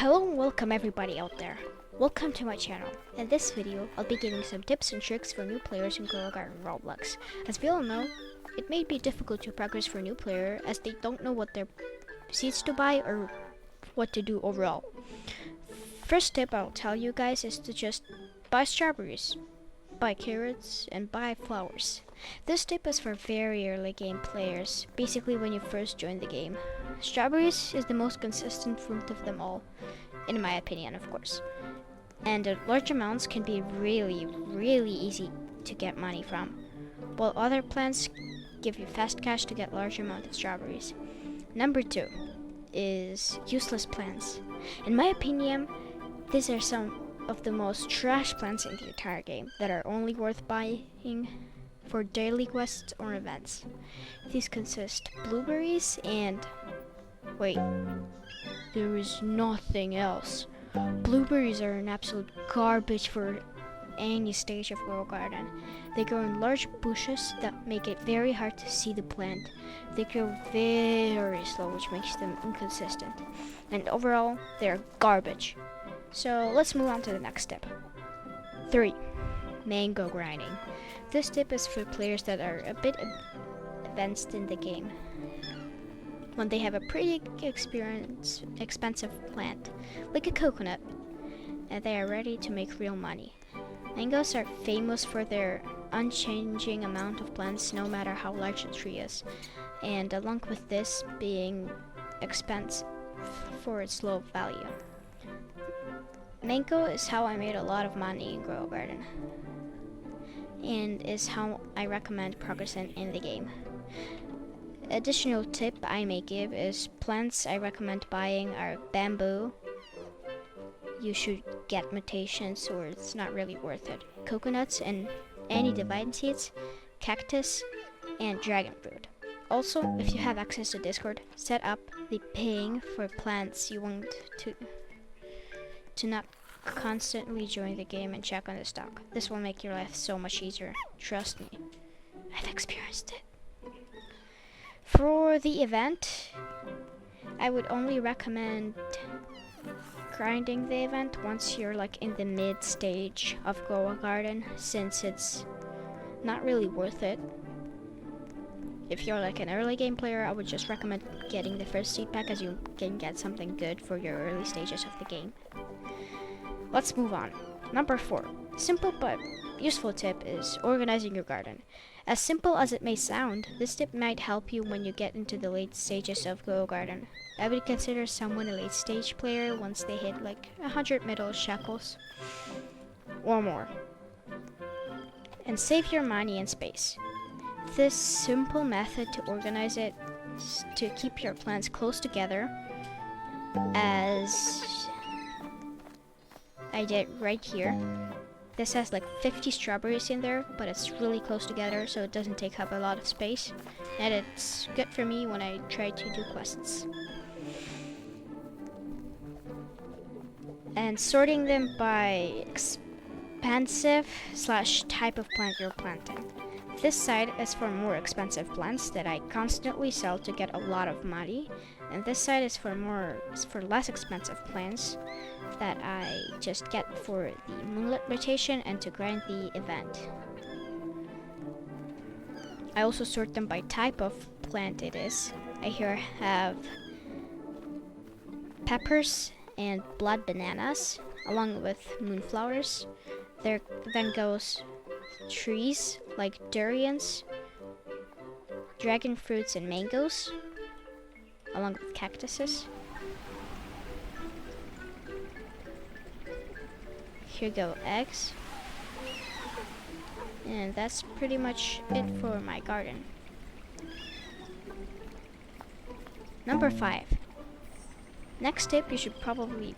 Hello and welcome everybody out there. Welcome to my channel. In this video, I'll be giving some tips and tricks for new players in Grow a Garden Roblox. As we all know, it may be difficult to progress for a new player as they don't know what their seeds to buy or what to do overall. First tip I'll tell you guys is to just buy strawberries, buy carrots, and buy flowers. This tip is for very early game players, basically when you first join the game. Strawberries is the most consistent fruit of them all, in my opinion of course. And large amounts can be really easy to get money from, while other plants give you fast cash to get large amount of strawberries. Number 2 is useless plants. In my opinion, these are some of the most trash plants in the entire game that are only worth buying for daily quests or events. These consist blueberries and wait, there is nothing else. Blueberries are an absolute garbage for any stage of Grow Garden. They grow in large bushes that make it very hard to see the plant. They grow very slow, which makes them inconsistent. And overall, they're garbage. So let's move on to the next tip. 3. Mango grinding. This tip is for players that are a bit advanced in the game, when they have a pretty expensive plant, like a coconut, and they are ready to make real money. Mangoes are famous for their unchanging amount of plants no matter how large the tree is, and along with this being expensive for its low value. Mango is how I made a lot of money in Grow a Garden, and is how I recommend progressing in the game. Additional tip I may give is plants I recommend buying are bamboo. You should get mutations or it's not really worth it. Coconuts and any divine seeds, cactus, and dragon fruit. Also, if you have access to Discord, set up the ping for plants you want to not constantly join the game and check on the stock. This will make your life so much easier. Trust me, I've experienced it. For the event, I would only recommend grinding the event once you're like in the mid stage of Grow a Garden, since it's not really worth it. If you're like an early game player, I would just recommend getting the first seed pack, as you can get something good for your early stages of the game. Let's move on. Number 4. Simple but useful tip is organizing your garden. As simple as it may sound, this tip might help you when you get into the late stages of Grow a Garden. I would consider someone a late stage player once they hit like 100 middle shekels or more, and save your money and space. This simple method to organize it is to keep your plants close together, as I did right here. This has like 50 strawberries in there, but it's really close together so it doesn't take up a lot of space, and it's good for me when I try to do quests. And sorting them by expensive / type of plant you're planting. This side is for more expensive plants that I constantly sell to get a lot of money, and this side is for less expensive plants that I just get for the moonlit rotation and to grind the event. I also sort them by type of plant it is. I here have peppers and blood bananas, along with moonflowers. There then goes trees like durians, dragon fruits, and mangoes, along with cactuses. Here go eggs. And that's pretty much it for my garden. Number 5. Next tip you should probably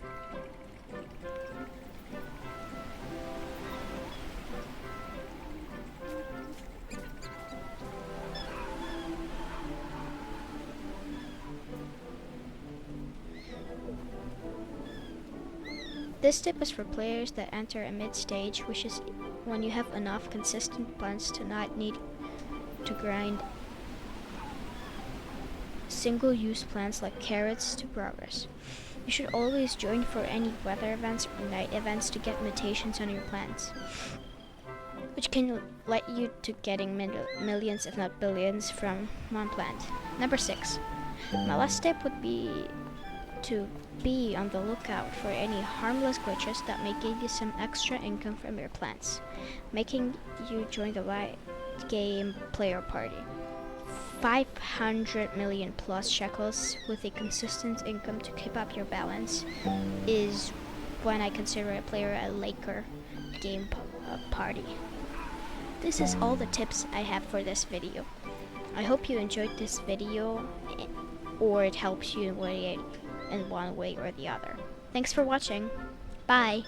This tip is for players that enter a mid-stage, which is when you have enough consistent plants to not need to grind single-use plants like carrots to progress. You should always join for any weather events or night events to get mutations on your plants, which can let you to getting millions if not billions from one plant. Number 6. My last tip would be to be on the lookout for any harmless glitches that may give you some extra income from your plants, making you join the right game player party. 500 million plus shekels with a consistent income to keep up your balance is when I consider a player a Laker game party. This is all the tips I have for this video. I hope you enjoyed this video or it helps you in one way or the other. Thanks for watching. Bye!